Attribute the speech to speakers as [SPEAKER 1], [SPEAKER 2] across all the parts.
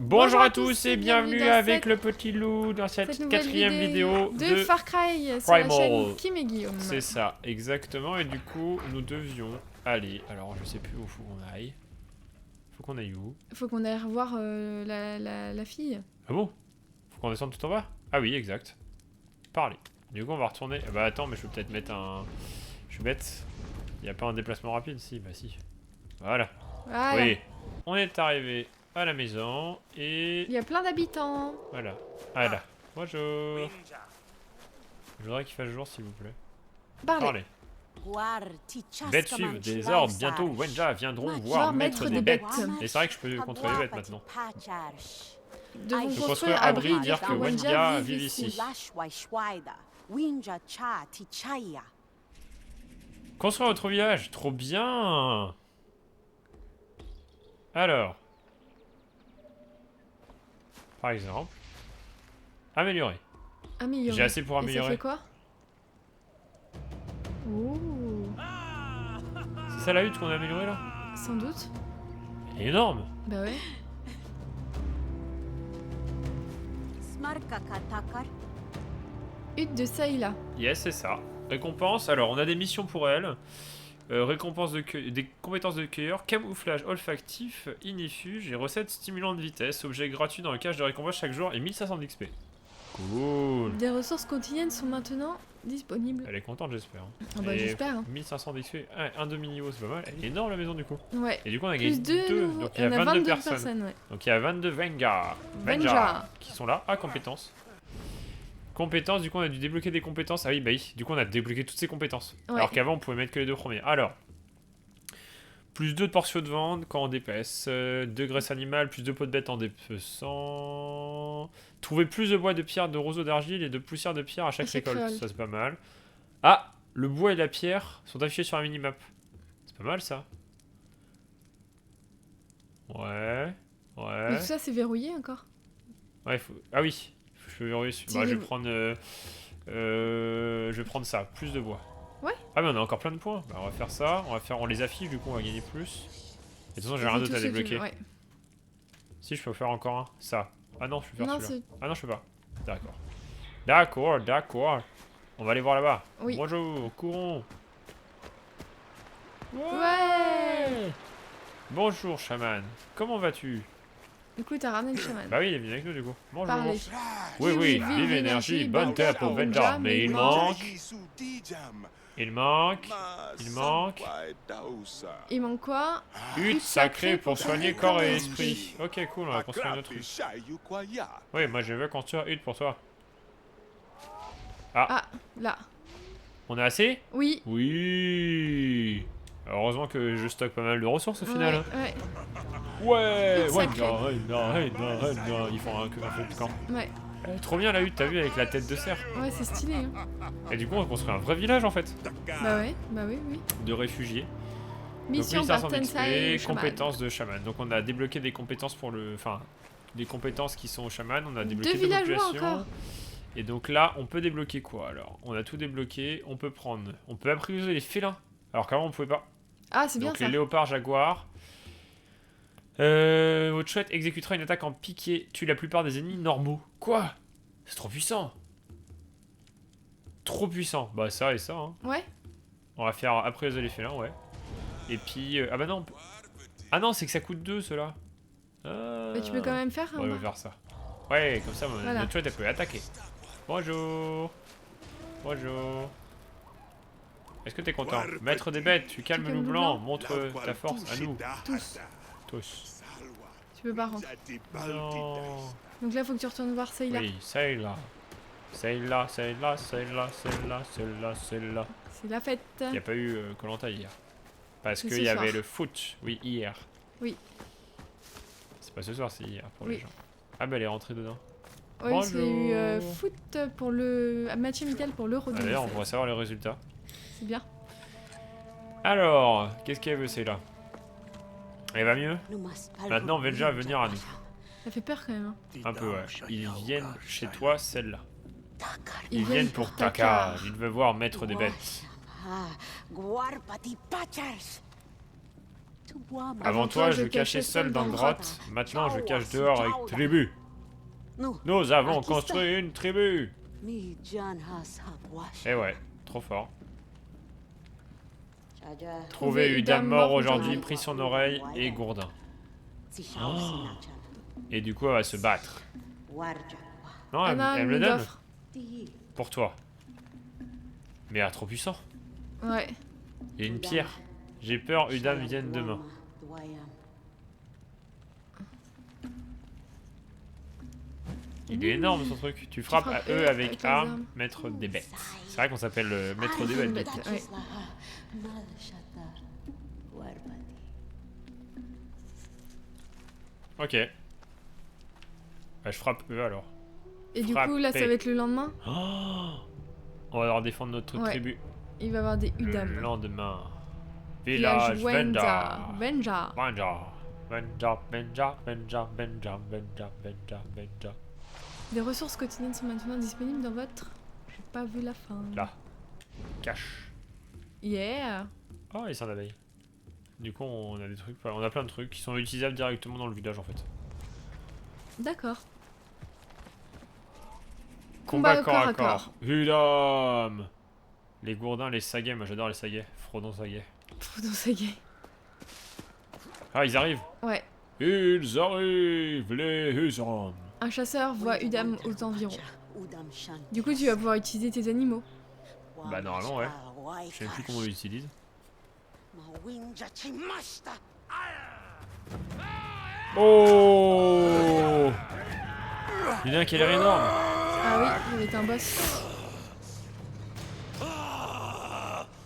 [SPEAKER 1] Bonjour à tous et bienvenue avec le petit loup dans cette quatrième vidéo
[SPEAKER 2] de Far Cry sur la chaîne Kim et Guillaume.
[SPEAKER 1] C'est ça, exactement. Et du coup, nous devions aller. Alors, je sais plus où faut qu'on aille. Faut qu'on aille où?
[SPEAKER 2] Faut qu'on aille revoir la fille.
[SPEAKER 1] Ah bon? Faut qu'on descende tout en bas? Ah oui, exact. Parlez. Du coup, on va retourner. Bah attends, mais je peux peut-être mettre un. Je suis bête. Il n'y a pas un déplacement rapide? Si, bah si. Voilà.
[SPEAKER 2] Voilà.
[SPEAKER 1] Oui. On est arrivé à la maison et...
[SPEAKER 2] Il y a plein d'habitants.
[SPEAKER 1] Voilà. Voilà. Bonjour. Je voudrais qu'il fasse jour, s'il vous plaît.
[SPEAKER 2] Parlez.
[SPEAKER 1] Bêtes suivent des ordres. Bientôt, Wenja viendront voir mettre des bêtes. Et c'est vrai que je peux contrôler les bêtes maintenant.
[SPEAKER 2] Devons
[SPEAKER 1] Je construire abri, dire que Wenja vit ici. Construire votre village. Trop bien. Alors. Par exemple. Améliorer.
[SPEAKER 2] Améliorer.
[SPEAKER 1] J'ai assez pour
[SPEAKER 2] Et ça
[SPEAKER 1] améliorer.
[SPEAKER 2] fait quoi? Oh.
[SPEAKER 1] C'est ça la hutte qu'on a améliorée là?
[SPEAKER 2] Sans doute.
[SPEAKER 1] Elle est énorme.
[SPEAKER 2] Bah ouais. Hutte de Saïla.
[SPEAKER 1] Yes, c'est ça. Récompense. Alors, on a des missions pour elle. Récompense de des compétences de cueilleur, camouflage olfactif, inifuge et recettes stimulantes de vitesse. Objet gratuit dans le cache de récompense chaque jour et 1500 d'XP. Cool.
[SPEAKER 2] Des ressources quotidiennes sont maintenant disponibles.
[SPEAKER 1] Elle est contente, j'espère.
[SPEAKER 2] Ah bah j'espère. Hein.
[SPEAKER 1] 1500 d'XP. Un demi-niveau, c'est pas mal. Elle est énorme la maison du coup.
[SPEAKER 2] Ouais.
[SPEAKER 1] Et du coup, on a gagné
[SPEAKER 2] Plus
[SPEAKER 1] 2.
[SPEAKER 2] nouveaux.
[SPEAKER 1] Donc il y a 22 personnes.
[SPEAKER 2] Ouais.
[SPEAKER 1] Donc il y a 22 Venga. Qui sont là. Ah, compétences. Compétences, du coup on a dû débloquer des compétences. Ah oui, bah oui, du coup on a débloqué toutes ces compétences.
[SPEAKER 2] Ouais.
[SPEAKER 1] Alors qu'avant on pouvait mettre que les deux premiers. Alors, plus 2 de portions de vente quand on dépaisse. 2 graisses animales, plus 2 pots de bête en dépeçant. Trouver plus de bois de pierre, de roseaux d'argile et de poussière de pierre à chaque récolte. Ça c'est pas mal. Ah, le bois et la pierre sont affichés sur la minimap. C'est pas mal ça. Ouais. Ouais.
[SPEAKER 2] Mais tout ça c'est verrouillé encore.
[SPEAKER 1] Ouais, faut... Ah oui. Je peux verrouiller. Bah, je vais prendre ça, plus de bois.
[SPEAKER 2] Ouais.
[SPEAKER 1] Ah mais on a encore plein de points. Bah, on va faire ça, on les affiche du coup on va gagner plus. Et de toute façon j'ai rien d'autre à débloquer.
[SPEAKER 2] Ouais.
[SPEAKER 1] Si je peux faire encore un, ça. Ah non je peux faire celui-là. Ah non je peux pas. D'accord. D'accord. On va aller voir là-bas.
[SPEAKER 2] Oui.
[SPEAKER 1] Bonjour, courons.
[SPEAKER 2] Ouais.
[SPEAKER 1] Bonjour chaman. Comment vas-tu?
[SPEAKER 2] Du coup, t'as ramené le chaman.
[SPEAKER 1] Bah oui, il est venu avec nous du coup. Bonjour.
[SPEAKER 2] Parlez.
[SPEAKER 1] Oui, vive énergie, bonne terre pour Venja. Mais il manque. Il manque
[SPEAKER 2] quoi?
[SPEAKER 1] hutte sacrée pour soigner corps et esprit. Ok, cool, on va construire une autre hutte. Oui, moi je veux construire hutte pour toi.
[SPEAKER 2] Ah, là.
[SPEAKER 1] On a assez?
[SPEAKER 2] Oui.
[SPEAKER 1] Oui. Heureusement que je stocke pas mal de ressources au final.
[SPEAKER 2] Ouais.
[SPEAKER 1] Non. Ils font un feu de camp.
[SPEAKER 2] Ouais.
[SPEAKER 1] Trop bien la hutte, t'as vu, avec la tête de cerf.
[SPEAKER 2] Ouais, c'est stylé. Hein.
[SPEAKER 1] Et du coup, on construit un vrai village en fait.
[SPEAKER 2] Bah oui.
[SPEAKER 1] De réfugiés.
[SPEAKER 2] Mission
[SPEAKER 1] donc 1500
[SPEAKER 2] d'XP,
[SPEAKER 1] compétences de chaman. Donc on a débloqué des compétences pour le... Enfin, des compétences qui sont au chaman. On a débloqué
[SPEAKER 2] 2
[SPEAKER 1] des
[SPEAKER 2] villageois
[SPEAKER 1] populations.
[SPEAKER 2] encore.
[SPEAKER 1] Et donc là, on peut débloquer quoi alors? On a tout débloqué. On peut prendre... On peut apprivoiser les félins. Alors qu'avant, on pouvait pas.
[SPEAKER 2] Ah, c'est bien
[SPEAKER 1] donc
[SPEAKER 2] ça.
[SPEAKER 1] les léopards, jaguars. Votre chouette exécutera une attaque en piqué. Tue la plupart des ennemis normaux. Quoi? C'est trop puissant. Trop puissant. Bah ça et ça. Hein.
[SPEAKER 2] Ouais.
[SPEAKER 1] On va faire apprivoiser les félins, ouais. Et puis... ah bah non. Ah non, c'est que ça coûte 2 ceux-là.
[SPEAKER 2] Mais tu peux quand même faire
[SPEAKER 1] on va faire ça. Ouais, comme ça, voilà. Notre chouette elle peut attaquer. Bonjour. Est-ce que t'es content? Maître des bêtes, tu calmes le loup blanc, montre ta force à nous. Tous.
[SPEAKER 2] Tu peux pas rentrer.
[SPEAKER 1] Non.
[SPEAKER 2] Donc là, faut que tu retournes voir Saïla.
[SPEAKER 1] Oui, Saïla. C'est la
[SPEAKER 2] fête.
[SPEAKER 1] Il n'y a pas eu Koh-Lanta hier. Parce qu'il y
[SPEAKER 2] soir.
[SPEAKER 1] avait le foot. Oui, hier.
[SPEAKER 2] Oui.
[SPEAKER 1] C'est pas ce soir, c'est hier pour les gens. Ah bah elle est rentrée dedans.
[SPEAKER 2] Oui, parce qu'il y a eu foot pour le match amical pour l'Euro.
[SPEAKER 1] D'ailleurs, on pourrait savoir les résultats.
[SPEAKER 2] C'est bien.
[SPEAKER 1] Alors, qu'est-ce qu'elle veut, c'est là? Elle va mieux? Maintenant, Venja va venir à nous.
[SPEAKER 2] Ça fait peur quand même. Hein.
[SPEAKER 1] Un peu, ouais. Ils viennent chez toi, celle-là. Ils viennent pour Takar. Ils veulent voir maître des bêtes. Avant toi, je cachais seul dans grotte. Maintenant, je cache dehors avec tribu. Nous avons construit une tribu. Eh ouais, trop fort. Trouvé Udam mort aujourd'hui, pris son oreille et Gourdin. Oh. Et du coup, elle va se battre. Non, elle me le donne. Pour toi. Mais elle est trop puissant.
[SPEAKER 2] Ouais.
[SPEAKER 1] Il y a une pierre. J'ai peur, Udam vienne demain. Il est énorme son truc. Tu frappes à eux avec arme, maître des bêtes. C'est vrai qu'on s'appelle maître des bêtes.
[SPEAKER 2] Ouais.
[SPEAKER 1] Ok. Bah, je frappe eux alors.
[SPEAKER 2] Et du coup, là, ça va être le lendemain.
[SPEAKER 1] Oh, on va devoir défendre notre tribu.
[SPEAKER 2] Il va y avoir des Udam.
[SPEAKER 1] Le lendemain. Village Venja.
[SPEAKER 2] Venja.
[SPEAKER 1] Venja. Venja, Venja, Venja, Venja, Venja, Venja, Venja.
[SPEAKER 2] Des ressources quotidiennes sont maintenant disponibles dans votre... J'ai pas vu la fin.
[SPEAKER 1] Là. Cache.
[SPEAKER 2] Yeah.
[SPEAKER 1] Oh, et c'est un abeille. Du coup, on a des trucs, on a plein de trucs qui sont utilisables directement dans le village en fait.
[SPEAKER 2] D'accord.
[SPEAKER 1] Combat corps à corps. Udam. Les gourdins, les saguets, moi j'adore les saguets. Frodon saguet.
[SPEAKER 2] Frodon saguet.
[SPEAKER 1] Ah, ils arrivent.
[SPEAKER 2] Ouais.
[SPEAKER 1] Ils arrivent, les Hussards.
[SPEAKER 2] Un chasseur voit Udam aux environs. Du coup, tu vas pouvoir utiliser tes animaux.
[SPEAKER 1] Bah normalement, ouais. Je sais même plus comment on l'utilise. Oh! Il y en a un qui a l'air énorme.
[SPEAKER 2] Ah oui, il va être un boss.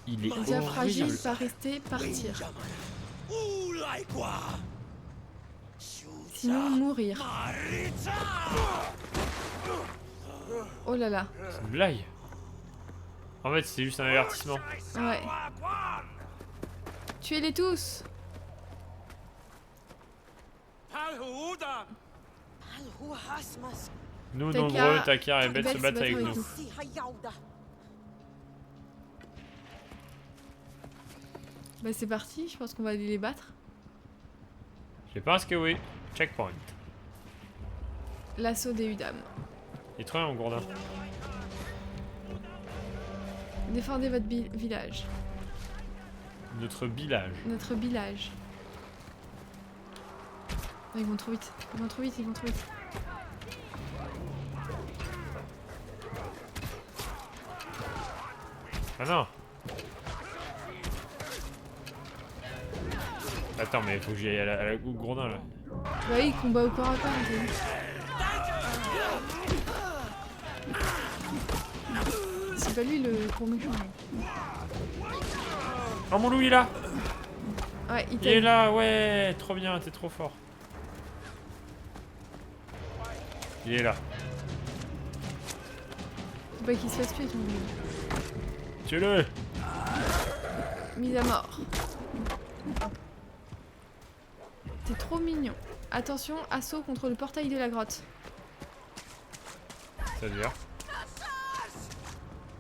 [SPEAKER 1] Il est
[SPEAKER 2] Déjà
[SPEAKER 1] horrible.
[SPEAKER 2] fragile, pas rester, partir. Sinon, mourir. Oh là là.
[SPEAKER 1] C'est une blague. En fait, c'est juste un avertissement.
[SPEAKER 2] Ouais. Tuez-les tous.
[SPEAKER 1] Nous,
[SPEAKER 2] Takar,
[SPEAKER 1] nombreux, Takar et Beth se battent avec nous.
[SPEAKER 2] Bah c'est parti, je pense qu'on va aller les battre.
[SPEAKER 1] Je pense que oui. Checkpoint.
[SPEAKER 2] L'assaut des Udam.
[SPEAKER 1] Il est trop bien, mon gourdin.
[SPEAKER 2] Défendez votre village.
[SPEAKER 1] Notre village.
[SPEAKER 2] Notre village. Oh, ils vont trop vite. Ils vont trop vite, ils vont trop vite.
[SPEAKER 1] Ah non. Attends, mais il faut que j'y aille à la gourdin là.
[SPEAKER 2] Bah oui, combat au corps à corps, t'as vu. C'est pas lui le gros méchant.
[SPEAKER 1] Oh, mon loup, il est là.
[SPEAKER 2] Ouais,
[SPEAKER 1] Il est là, ouais. Trop bien, t'es trop fort. Il est là.
[SPEAKER 2] Faut pas qu'il se fasse tuer, ton loup.
[SPEAKER 1] Tuez-le.
[SPEAKER 2] Mise à mort. T'es trop mignon. Attention, assaut contre le portail de la grotte.
[SPEAKER 1] C'est-à-dire.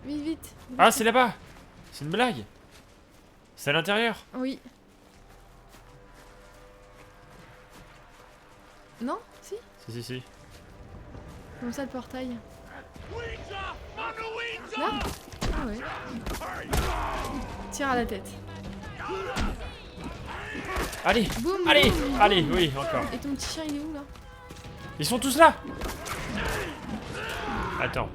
[SPEAKER 2] Vite, vite.
[SPEAKER 1] Ah, c'est là-bas. C'est une blague. C'est à l'intérieur.
[SPEAKER 2] Oui. Non? Si?
[SPEAKER 1] Si.
[SPEAKER 2] Comme ça le portail. Là? Ah ouais. Tire à la tête.
[SPEAKER 1] Allez.
[SPEAKER 2] Boum,
[SPEAKER 1] Allez.
[SPEAKER 2] boum,
[SPEAKER 1] Allez,
[SPEAKER 2] boum.
[SPEAKER 1] oui, encore.
[SPEAKER 2] Et ton petit chien il est où là?
[SPEAKER 1] Ils sont tous là. Attends.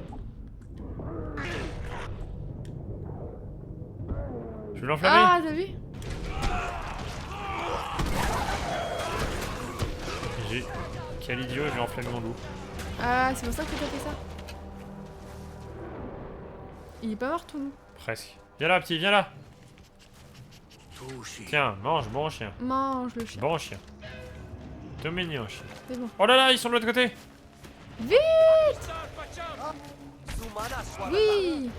[SPEAKER 1] Je vais l'enflammer.
[SPEAKER 2] Ah, t'as vu?
[SPEAKER 1] Quel idiot, j'ai enflammé mon loup.
[SPEAKER 2] Ah, c'est pour ça que t'as fait ça. Il est pas mort ton loup.
[SPEAKER 1] Presque. Viens là, petit, viens là. Tiens, mange, bon chien.
[SPEAKER 2] Mange le chien.
[SPEAKER 1] Bon chien. T'es mignon, chien.
[SPEAKER 2] C'est bon.
[SPEAKER 1] Oh là là, ils sont de l'autre côté.
[SPEAKER 2] Vite! Oui!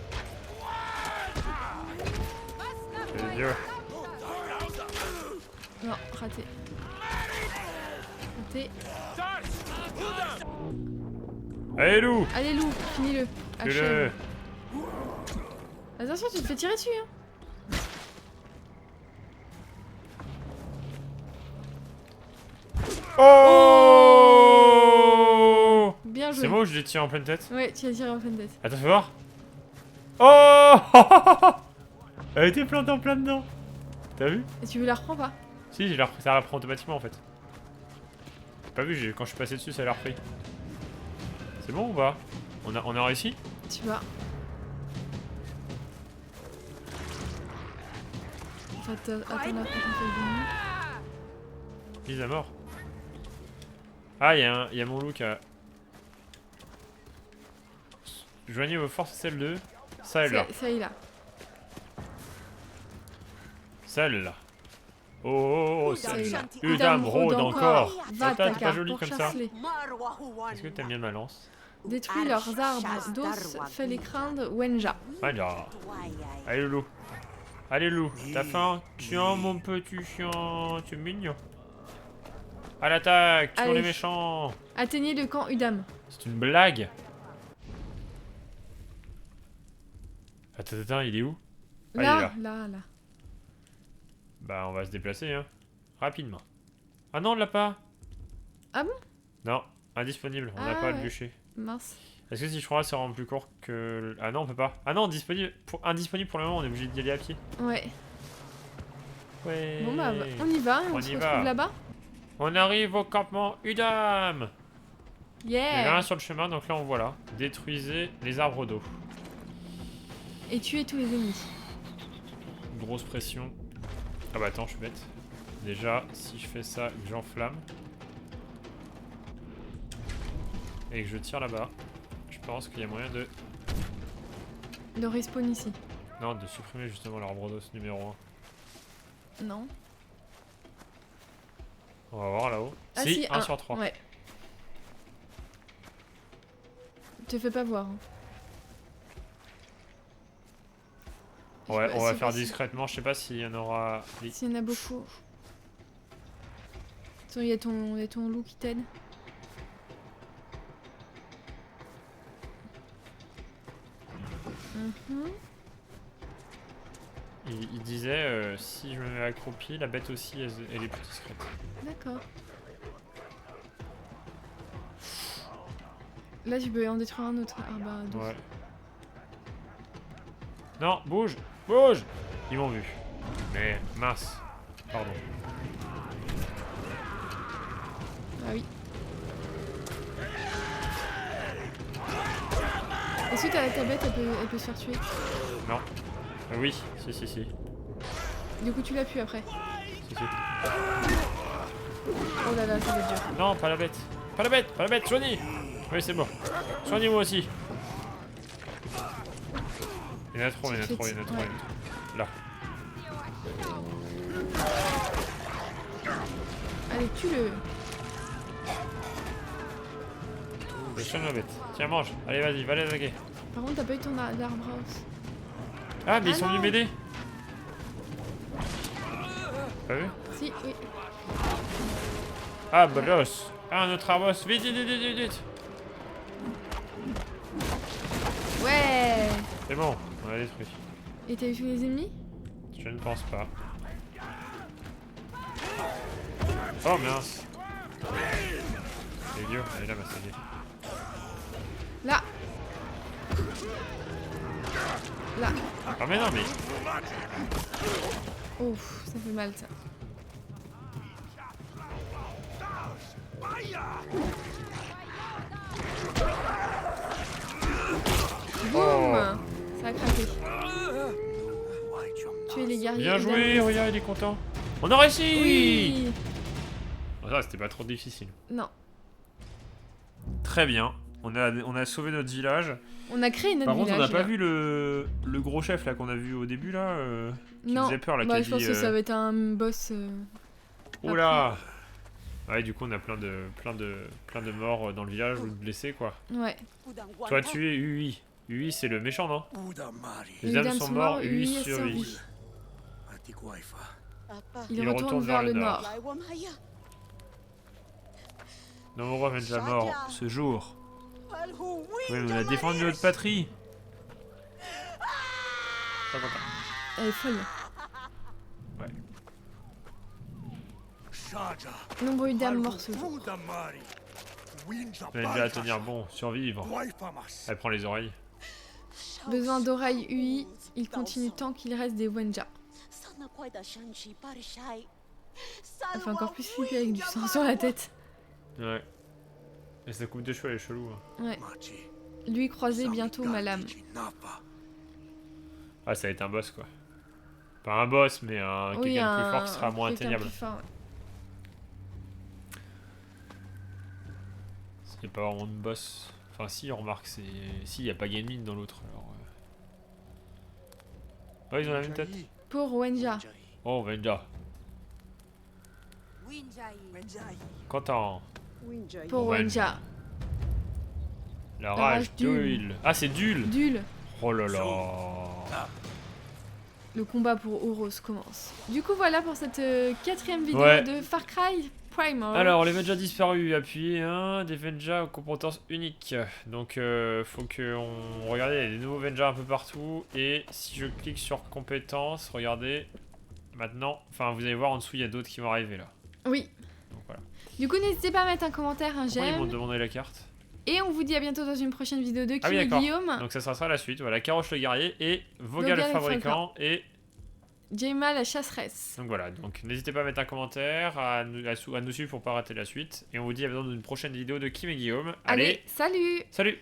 [SPEAKER 1] C'est idiot.
[SPEAKER 2] Non, raté. Raté.
[SPEAKER 1] Allez, loup.
[SPEAKER 2] Allez loup, finis-le.
[SPEAKER 1] Fais-le.
[SPEAKER 2] Achève. Attention, tu te fais tirer dessus hein.
[SPEAKER 1] Oh,
[SPEAKER 2] Bien joué.
[SPEAKER 1] c'est moi ou je l'ai tiré en pleine tête?
[SPEAKER 2] Ouais, tu as tiré en pleine tête.
[SPEAKER 1] Attends, fais voir. Oh. Elle était plantée en plein dedans. T'as vu?
[SPEAKER 2] Et tu veux la reprendre pas?
[SPEAKER 1] Si, ça reprend automatiquement en fait. J'ai pas vu, quand je suis passé dessus, ça l'a repris. C'est bon ou pas? On a réussi?
[SPEAKER 2] Tu vas. Attends la prochaine feuille de nuit.
[SPEAKER 1] Mise à mort. Ah, y a mon loup qui a... Joignez vos forces, celle de... Celle-là.
[SPEAKER 2] Celle-là.
[SPEAKER 1] Celle-là. Oh,
[SPEAKER 2] Celle-là.
[SPEAKER 1] Udam rôde encore.
[SPEAKER 2] Va
[SPEAKER 1] Oh, t'es pas
[SPEAKER 2] Takar,
[SPEAKER 1] joli
[SPEAKER 2] pour
[SPEAKER 1] comme ça.
[SPEAKER 2] chasser.
[SPEAKER 1] Est-ce que t'aimes bien ma lance?
[SPEAKER 2] Détruis leurs arbres d'os, fais-les craindre Wenja.
[SPEAKER 1] Alors. Allez, loup. Allez, loup. T'as faim? Tiens, mon petit chien. Tu es mignon. À l'attaque, tuons
[SPEAKER 2] Allez.
[SPEAKER 1] les méchants.
[SPEAKER 2] Atteignez le camp Udam.
[SPEAKER 1] C'est une blague. Attends, il est où? Ah, il est
[SPEAKER 2] Là,
[SPEAKER 1] là.
[SPEAKER 2] là.
[SPEAKER 1] Bah, on va se déplacer, hein. Rapidement. Ah non, on l'a pas.
[SPEAKER 2] Ah bon?
[SPEAKER 1] Non, indisponible. On n'a
[SPEAKER 2] Ah,
[SPEAKER 1] pas le
[SPEAKER 2] ouais.
[SPEAKER 1] bûcher.
[SPEAKER 2] Mince.
[SPEAKER 1] Est-ce que si je crois, ça rend plus court que... Ah non, on peut pas. Ah non, indisponible pour le moment, on est obligé d'y aller à pied.
[SPEAKER 2] Ouais.
[SPEAKER 1] Ouais.
[SPEAKER 2] Bon bah, on y va. On
[SPEAKER 1] On
[SPEAKER 2] se
[SPEAKER 1] y
[SPEAKER 2] retrouve
[SPEAKER 1] va.
[SPEAKER 2] là-bas.
[SPEAKER 1] On arrive au campement Udam. Il y avait
[SPEAKER 2] Yeah.
[SPEAKER 1] rien sur le chemin, donc là, on voit là. Détruisez les arbres d'eau.
[SPEAKER 2] Et tuez tous les ennemis.
[SPEAKER 1] Grosse pression. Ah bah attends, je suis bête. Déjà, si je fais ça, que j'enflamme. Et que je tire là-bas. Je pense qu'il y a moyen de...
[SPEAKER 2] Le respawn ici.
[SPEAKER 1] Non, de supprimer justement l'arbre d'os numéro 1.
[SPEAKER 2] Non.
[SPEAKER 1] On va voir là-haut.
[SPEAKER 2] Ah
[SPEAKER 1] si,
[SPEAKER 2] si,
[SPEAKER 1] 1 sur 3.
[SPEAKER 2] Ouais. Te fais pas voir. Hein.
[SPEAKER 1] Ouais,
[SPEAKER 2] Je sais
[SPEAKER 1] on va
[SPEAKER 2] pas
[SPEAKER 1] faire
[SPEAKER 2] si-
[SPEAKER 1] discrètement. Je sais pas s'il y en aura...
[SPEAKER 2] S'il y en a beaucoup. Attends, il y a ton loup qui t'aide. Mhm.
[SPEAKER 1] Il disait, si je me mets accroupi, la bête aussi, elle est plus discrète.
[SPEAKER 2] D'accord. Là, tu peux en détruire un autre. Ah bah, deux.
[SPEAKER 1] Ouais. Non, bouge, bouge. Ils m'ont vu. Mais mince. Pardon.
[SPEAKER 2] Ah oui. Est-ce que ta bête, elle peut se faire tuer?
[SPEAKER 1] Non. Oui, si.
[SPEAKER 2] Du coup, tu l'as pu après.
[SPEAKER 1] Si.
[SPEAKER 2] Oh là là, ça va être dur.
[SPEAKER 1] Non, pas la bête. Pas la bête, soignez. Oui, c'est bon. Soignez-moi aussi. Il y en a trop.
[SPEAKER 2] Ouais.
[SPEAKER 1] Là.
[SPEAKER 2] Allez, tue-le.
[SPEAKER 1] Je soigne la bête. Tiens, mange. Allez, vas-y, va les attaquer.
[SPEAKER 2] Par contre, t'as pas eu ton arbre à os.
[SPEAKER 1] Ah, mais ils
[SPEAKER 2] Ah
[SPEAKER 1] sont venus
[SPEAKER 2] non.
[SPEAKER 1] m'aider. Pas vu?
[SPEAKER 2] Si, oui.
[SPEAKER 1] Ah, bolos. Ah, un autre arbos. Vite.
[SPEAKER 2] Ouais.
[SPEAKER 1] C'est bon, on l'a détruit.
[SPEAKER 2] Et t'as eu tous les ennemis?
[SPEAKER 1] Je ne pense pas. Oh mince. C'est idiot, elle est là ma saga.
[SPEAKER 2] Là. Là.
[SPEAKER 1] Ah mais non mais...
[SPEAKER 2] Ouf, ça fait mal ça. Boum. Ça a craqué. Tuer les guerriers.
[SPEAKER 1] Bien joué,
[SPEAKER 2] évidemment.
[SPEAKER 1] regarde, il est content. On a réussi.
[SPEAKER 2] Oui.
[SPEAKER 1] Oh, ça c'était pas trop difficile.
[SPEAKER 2] Non.
[SPEAKER 1] Très bien. On a sauvé notre village.
[SPEAKER 2] On a créé notre
[SPEAKER 1] Par contre, on
[SPEAKER 2] village.
[SPEAKER 1] n'a pas
[SPEAKER 2] là.
[SPEAKER 1] vu le gros chef là qu'on a vu au début là. Qui
[SPEAKER 2] Non.
[SPEAKER 1] faisait peur là.
[SPEAKER 2] Bah,
[SPEAKER 1] qui a
[SPEAKER 2] je pense
[SPEAKER 1] dit,
[SPEAKER 2] que ça va être un boss.
[SPEAKER 1] Oula. Ouais, du coup, on a plein de morts dans le village ou de blessés quoi.
[SPEAKER 2] Ouais.
[SPEAKER 1] Toi, tu es Ui. Ui, c'est le méchant, non? Les
[SPEAKER 2] Les
[SPEAKER 1] dames
[SPEAKER 2] dames
[SPEAKER 1] sont
[SPEAKER 2] sont
[SPEAKER 1] morts,
[SPEAKER 2] morts,
[SPEAKER 1] Ui
[SPEAKER 2] Ui a
[SPEAKER 1] survit.
[SPEAKER 2] survécu. Il retourne vers le nord.
[SPEAKER 1] Nos rois viennent déjà morts ce jour. Oui, mais on a défendu notre patrie. Pas content.
[SPEAKER 2] Elle est folle.
[SPEAKER 1] Ouais.
[SPEAKER 2] Nombreux d'âmes morts ce jour.
[SPEAKER 1] Venja à tenir bon, survivre. Elle prend les oreilles.
[SPEAKER 2] Besoin d'oreilles UI, il continue tant qu'il reste des Wenja. Elle fait encore plus flipper avec du sang sur la tête.
[SPEAKER 1] Ouais. Et sa coupe de cheveux, elle est chelou. Hein.
[SPEAKER 2] Ouais. Lui croisé bientôt ma lame.
[SPEAKER 1] Ah, ça va être un boss, quoi. Pas un boss, mais
[SPEAKER 2] Oui,
[SPEAKER 1] quelqu'un de plus fort qui sera moins
[SPEAKER 2] quelqu'un
[SPEAKER 1] atteignable.
[SPEAKER 2] plus fort, ouais.
[SPEAKER 1] C'est pas vraiment de boss. Enfin, si, on remarque, c'est. Si, il n'y a pas Genmin dans l'autre. Alors. Oh, ils ont la même tête.
[SPEAKER 2] Pour Wenja.
[SPEAKER 1] Oh, Venja. Content.
[SPEAKER 2] Pour Wenja.
[SPEAKER 1] La
[SPEAKER 2] rage
[SPEAKER 1] rage
[SPEAKER 2] d'Ul.
[SPEAKER 1] d'Ul. Ah, c'est Dul.
[SPEAKER 2] Dul.
[SPEAKER 1] Oh là là.
[SPEAKER 2] Le combat pour Oros commence. Du coup, voilà pour cette 4ème vidéo
[SPEAKER 1] Ouais.
[SPEAKER 2] de Far Cry Primal.
[SPEAKER 1] Alors, les Venja disparus, appuyez 1, des Venja aux compétences uniques. Donc, faut qu'on regarde, il y a des nouveaux Venja un peu partout. Et si je clique sur compétences, regardez, maintenant, enfin, vous allez voir en dessous, il y a d'autres qui vont arriver là.
[SPEAKER 2] Oui.
[SPEAKER 1] Donc voilà.
[SPEAKER 2] Du coup, n'hésitez pas à mettre un commentaire, un
[SPEAKER 1] Pourquoi ils m'ont
[SPEAKER 2] j'aime.
[SPEAKER 1] demandé la carte?
[SPEAKER 2] Et on vous dit à bientôt dans une prochaine vidéo de Kim
[SPEAKER 1] Ah oui,
[SPEAKER 2] et
[SPEAKER 1] d'accord.
[SPEAKER 2] Guillaume.
[SPEAKER 1] Donc, ça sera ça la suite. Voilà, Caroche le guerrier et Voga le
[SPEAKER 2] Voga le
[SPEAKER 1] fabricant. Et
[SPEAKER 2] Jaima la chasseresse.
[SPEAKER 1] donc voilà, donc n'hésitez pas à mettre un commentaire, à nous suivre pour pas rater la suite. Et on vous dit à bientôt dans une prochaine vidéo de Kim et Guillaume.
[SPEAKER 2] Allez, salut!
[SPEAKER 1] Salut!